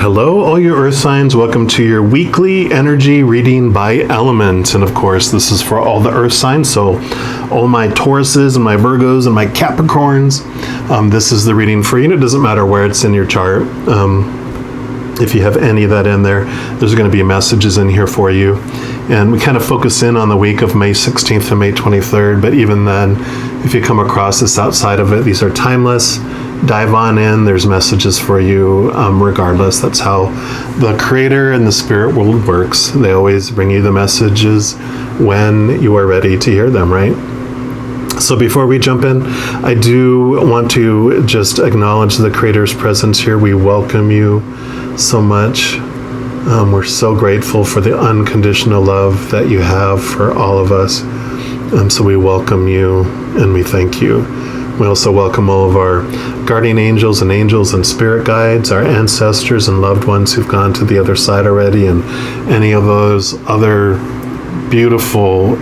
Hello, all you earth signs. Welcome to your weekly energy reading by element. And of course, this is for all the earth signs. So all my Tauruses and my Virgos and my Capricorns, this is the reading for you. It doesn't matter where it's in your chart. If you have any of that in there, there's going to be messages in here for you. And we kind of focus in on the week of May 16th and May 23rd. But even then, if you come across this outside of it, these are timeless. Dive on in. There's messages for you regardless. That's how the creator and the spirit world works. They always bring you the messages when you are ready to hear them, right? So before we jump in, I do want to just acknowledge the creator's presence here. We welcome you so much. We're so grateful for the unconditional love that you have for all of us. So we welcome you and we thank you. We also welcome all of our guardian angels and spirit guides, our ancestors and loved ones who've gone to the other side already, and any of those other beautiful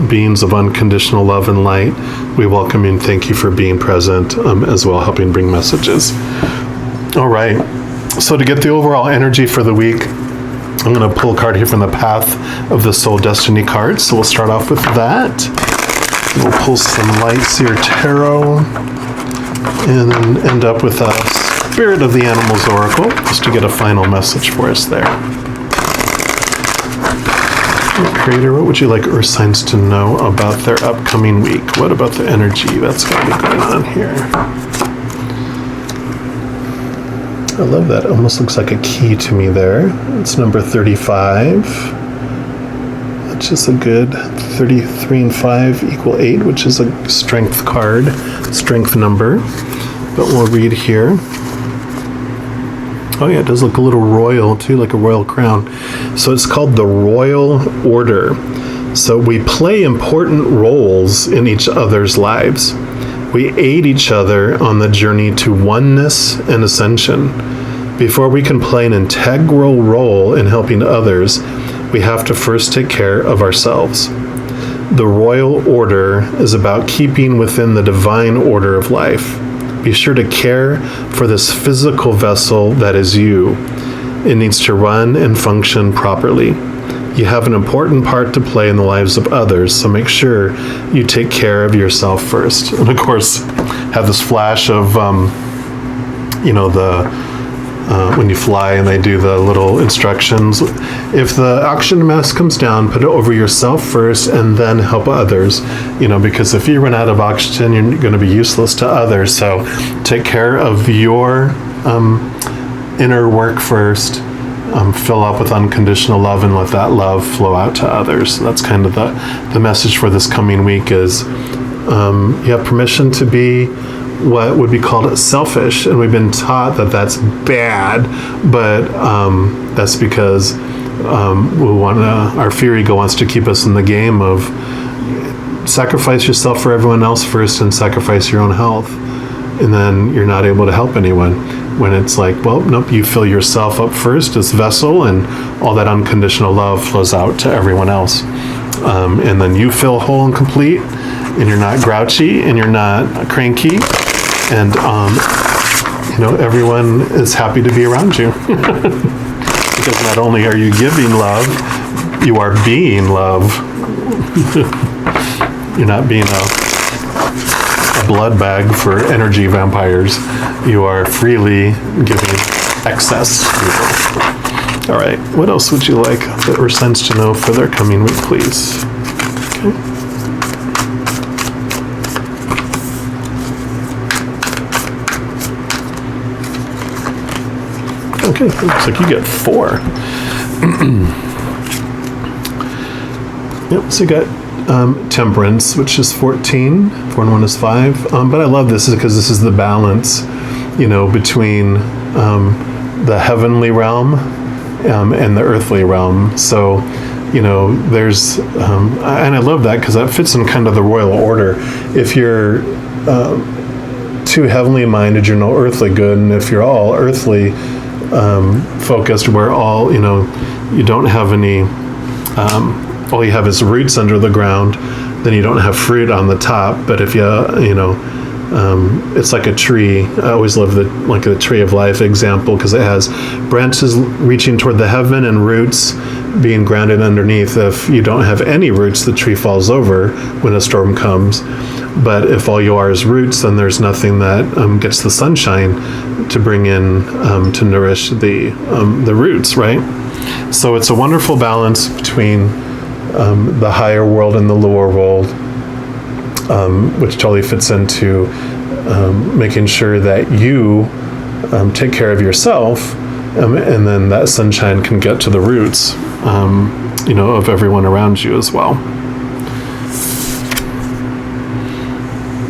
beings of unconditional love and light. We welcome you and thank you for being present as well, helping bring messages. All right. So to get the overall energy for the week, I'm going to pull a card here from the Path of the Soul Destiny card. So we'll start off with that. We'll pull some Light Seer Tarot and then end up with a Spirit of the Animals Oracle, just to get a final message for us there. Creator, what would you like Earth signs to know about their upcoming week? What about the energy that's going to be going on here? I love that. Almost looks like a key to me there. It's number 35. Which is a good 33 and 5 equal 8, which is a strength card, strength number. But we'll read here. Oh yeah, it does look a little royal too, like a royal crown. So it's called the Royal Order. So we play important roles in each other's lives. We aid each other on the journey to oneness and ascension. Before we can play an integral role in helping others, we have to first take care of ourselves. The Royal Order is about keeping within the divine order of life. Be sure to care for this physical vessel that is you. It needs to run and function properly. You have an important part to play in the lives of others, so make sure you take care of yourself first. And of course, have this flash of, when you fly and they do the little instructions. If the oxygen mask comes down, put it over yourself first and then help others, because if you run out of oxygen, you're going to be useless to others. So take care of your inner work first. Fill up with unconditional love and let that love flow out to others. So that's kind of the message for this coming week is you have permission to be what would be called selfish, and we've been taught that that's bad, but that's because our fear ego wants to keep us in the game of sacrifice yourself for everyone else first and sacrifice your own health, and then you're not able to help anyone. When it's like, well, nope, you fill yourself up first as vessel, and all that unconditional love flows out to everyone else, and then you feel whole and complete, and you're not grouchy and you're not cranky, and everyone is happy to be around you. Because not only are you giving love, you are being love. You're not being a blood bag for energy vampires. You are freely giving excess to people. All right, what else would you like the Earth signs to know for their coming week, please? Okay. Okay, looks like you get 4. Yep, so you got Temperance, which is 14. 4 and 1 is 5. But I love this because this is the balance, between the heavenly realm and the earthly realm. So, there's, and I love that because that fits in kind of the royal order. If you're too heavenly minded, you're no earthly good. And if you're all earthly focused, where all you don't have any all you have is roots under the ground, then you don't have fruit on the top. But if you It's like a tree. I always love the tree of life example, because it has branches reaching toward the heaven and roots being grounded underneath. If you don't have any roots, the tree falls over when a storm comes. But if all you are is roots, then there's nothing that gets the sunshine to bring in to nourish the roots, right? So it's a wonderful balance between the higher world and the lower world, which totally fits into making sure that you take care of yourself, and then that sunshine can get to the roots, of everyone around you as well.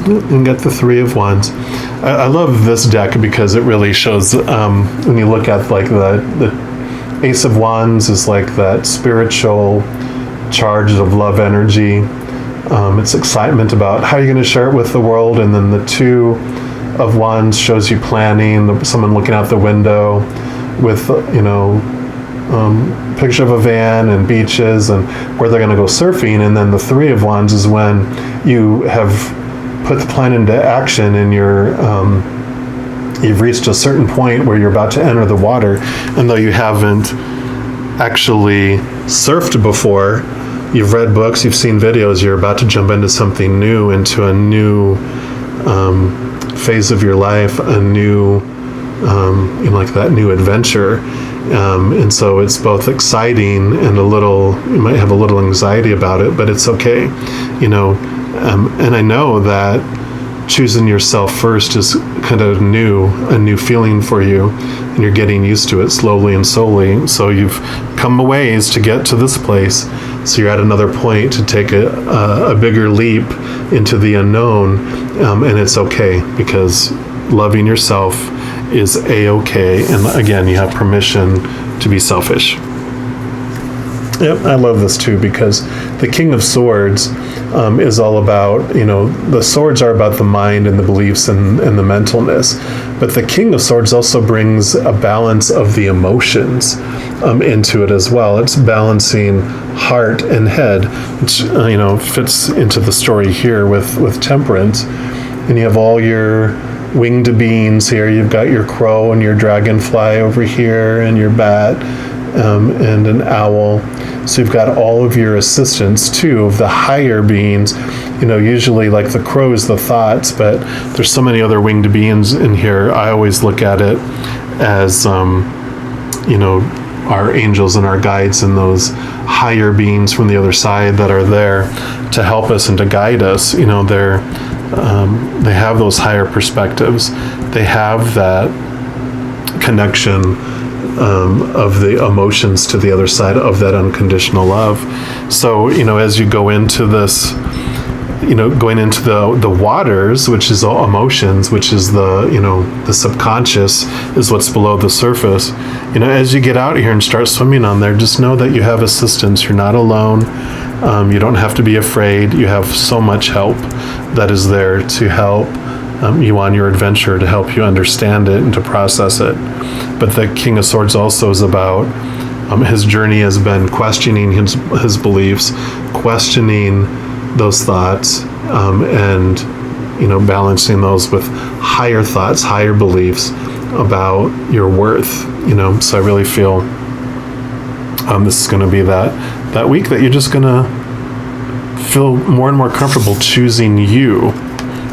And get the Three of Wands. I love this deck because it really shows, when you look at like the Ace of Wands is like that spiritual charge of love energy. It's excitement about how you're going to share it with the world. And then the Two of Wands shows you planning, someone looking out the window with, picture of a van and beaches and where they're going to go surfing. And then the Three of Wands is when you have put the plan into action and you've reached a certain point where you're about to enter the water. And though you haven't actually surfed before, you've read books, you've seen videos, you're about to jump into something new, into a new phase of your life, a new, like that new adventure. And so it's both exciting and you might have a little anxiety about it, but it's okay, and I know that choosing yourself first is kind of a new feeling for you, and you're getting used to it slowly and slowly. So you've come a ways to get to this place. So you're at another point to take a bigger leap into the unknown, and it's okay, because loving yourself is a-okay. And again, you have permission to be selfish. Yep, I love this too, because the King of Swords is all about, the swords are about the mind and the beliefs and the mentalness. But the King of Swords also brings a balance of the emotions into it as well. It's balancing heart and head, which, fits into the story here with Temperance. And you have all your winged beings here. You've got your crow and your dragonfly over here, and your bat, and an owl. So you've got all of your assistants too, of the higher beings. Usually like the crow is the thoughts, but there's so many other winged beings in here. I always look at it as, our angels and our guides, and those higher beings from the other side that are there to help us and to guide us. They have those higher perspectives. They have that connection of the emotions to the other side of that unconditional love. So, as you go into this, going into the waters, which is all emotions, which is the subconscious, is what's below the surface. As you get out here and start swimming on there, just know that you have assistance. You're not alone. You don't have to be afraid. You have so much help that is there to help you on your adventure, to help you understand it and to process it. But the King of Swords also is about his journey has been questioning his beliefs, questioning those thoughts, and balancing those with higher thoughts, higher beliefs about your worth. So I really feel this is going to be that week that you're just going to feel more and more comfortable choosing you.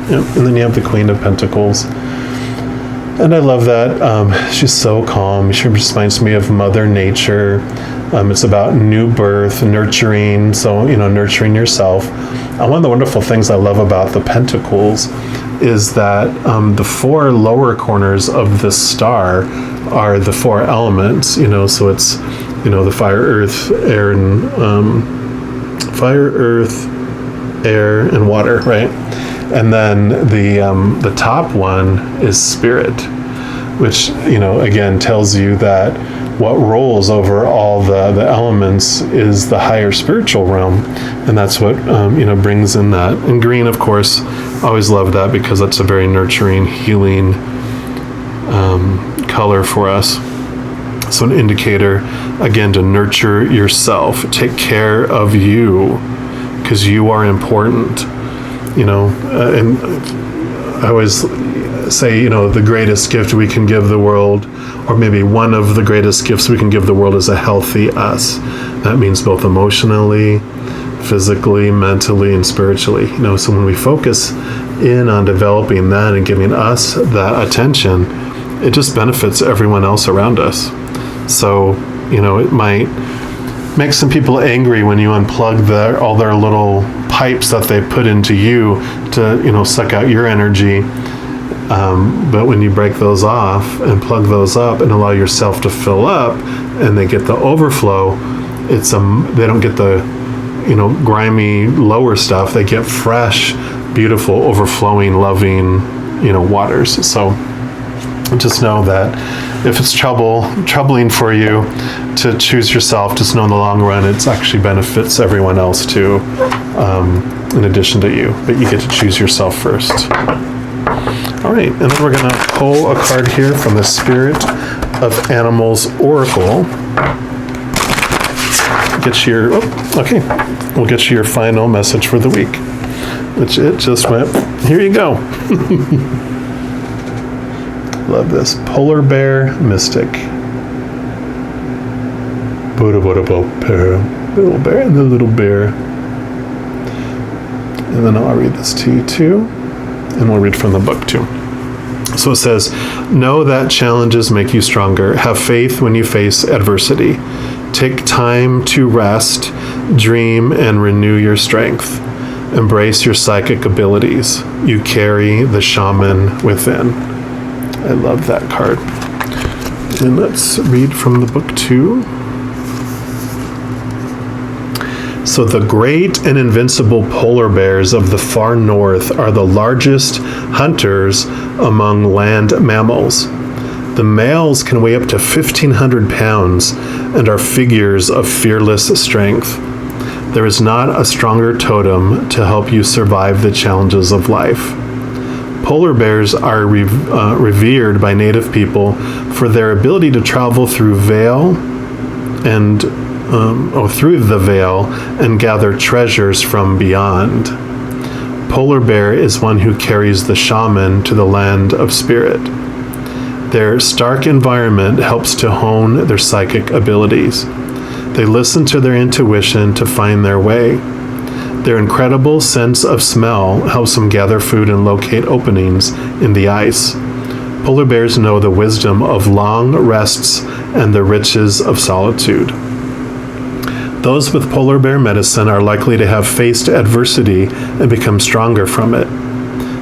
And then you have the Queen of Pentacles. And I love that. She's so calm. She just reminds me of Mother Nature. It's about new birth, nurturing. So, nurturing yourself. One of the wonderful things I love about the Pentacles is that the four lower corners of this star are the four elements. So it's, the fire, earth, air, and water, right? And then the top one is spirit, which, again, tells you that what rolls over all the elements is the higher spiritual realm. And that's what, brings in that. And green, of course, always love that, because that's a very nurturing, healing color for us. So an indicator, again, to nurture yourself, take care of you, because you are important. And I always say, you know, the greatest gift we can give the world, or maybe one of the greatest gifts we can give the world, is a healthy us. That means both emotionally, physically, mentally, and spiritually. You know, so when we focus in on developing that and giving us that attention, it just benefits everyone else around us. So, you know, it might make some people angry when you unplug all their little pipes that they put into you to, you know, suck out your energy. But when you break those off and plug those up and allow yourself to fill up, and they get the overflow, they don't get the, you know, grimy lower stuff. They get fresh, beautiful, overflowing, loving, you know, waters. So just know that if it's troubling for you to choose yourself, just know in the long run it actually benefits everyone else too, in addition to you. But you get to choose yourself first. All right, and then we're going to pull a card here from the Spirit of Animals Oracle. We'll get you your final message for the week. Which it just went, here you go. Love this. Polar Bear Mystic. Little bear and the little bear. And then I'll read this to you too. And we'll read from the book too. So it says, know that challenges make you stronger. Have faith when you face adversity. Take time to rest, dream, and renew your strength. Embrace your psychic abilities. You carry the shaman within. I love that card. And let's read from the book too. So the great and invincible polar bears of the far north are the largest hunters among land mammals. The males can weigh up to 1,500 pounds and are figures of fearless strength. There is not a stronger totem to help you survive the challenges of life. Polar bears are revered by native people for their ability to travel through through the veil and gather treasures from beyond. Polar bear is one who carries the shaman to the land of spirit. Their stark environment helps to hone their psychic abilities. They listen to their intuition to find their way. Their incredible sense of smell helps them gather food and locate openings in the ice. Polar bears know the wisdom of long rests and the riches of solitude. Those with polar bear medicine are likely to have faced adversity and become stronger from it.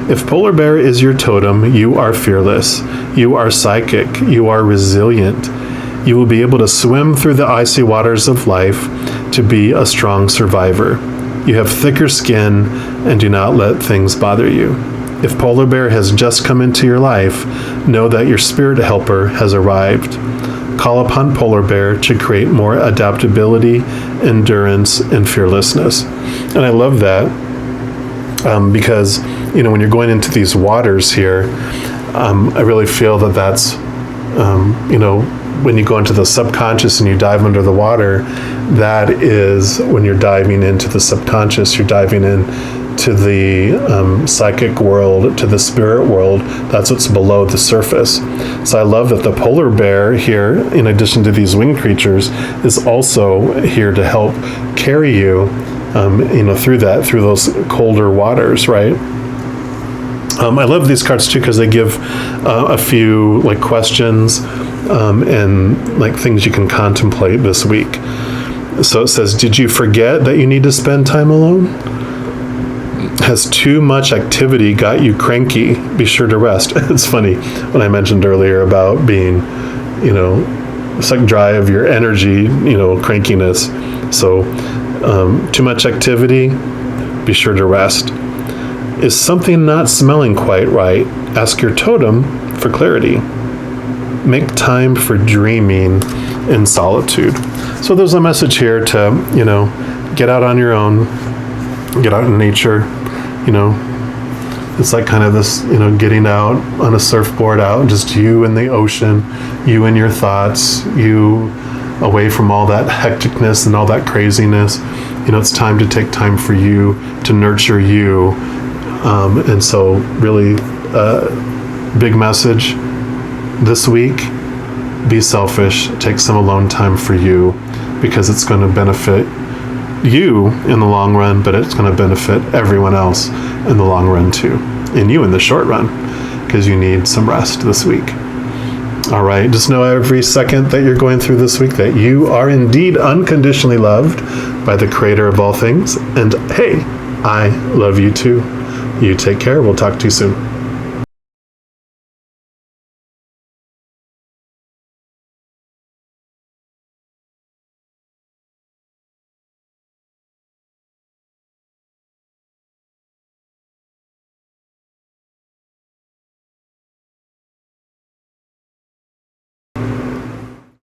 If polar bear is your totem, you are fearless. You are psychic. You are resilient. You will be able to swim through the icy waters of life to be a strong survivor. You have thicker skin and do not let things bother you. If polar bear has just come into your life, know that your spirit helper has arrived. Call upon polar bear to create more adaptability, endurance, and fearlessness. And I love that because, you know, when you're going into these waters here, I really feel that that's, you know, when you go into the subconscious and you dive under the water, that is when you're diving into the subconscious, you're diving into the psychic world, to the spirit world. That's what's below the surface. So I love that the polar bear here, in addition to these winged creatures, is also here to help carry you, you know, through those colder waters, right? I love these cards too because they give a few like questions and like things you can contemplate this week. So it says, did you forget that you need to spend time alone? Has too much activity got you cranky? Be sure to rest. It's funny when I mentioned earlier about being, you know, suck dry of your energy, you know, crankiness. So too much activity, be sure to rest. Is something not smelling quite right? Ask your totem for clarity. Make time for dreaming in solitude. So there's a message here to, you know, get out on your own, get out in nature, you know. It's like kind of this, you know, getting out on a surfboard out, just you in the ocean, you and your thoughts, you away from all that hecticness and all that craziness. You know, it's time to take time for you, to nurture you. And so really big message this week. Be selfish. Take some alone time for you, because it's going to benefit you in the long run, but it's going to benefit everyone else in the long run too, and you in the short run, because you need some rest this week. All right, just know every second that you're going through this week that you are indeed unconditionally loved by the creator of all things. And hey, I love you too. You take care. We'll talk to you soon.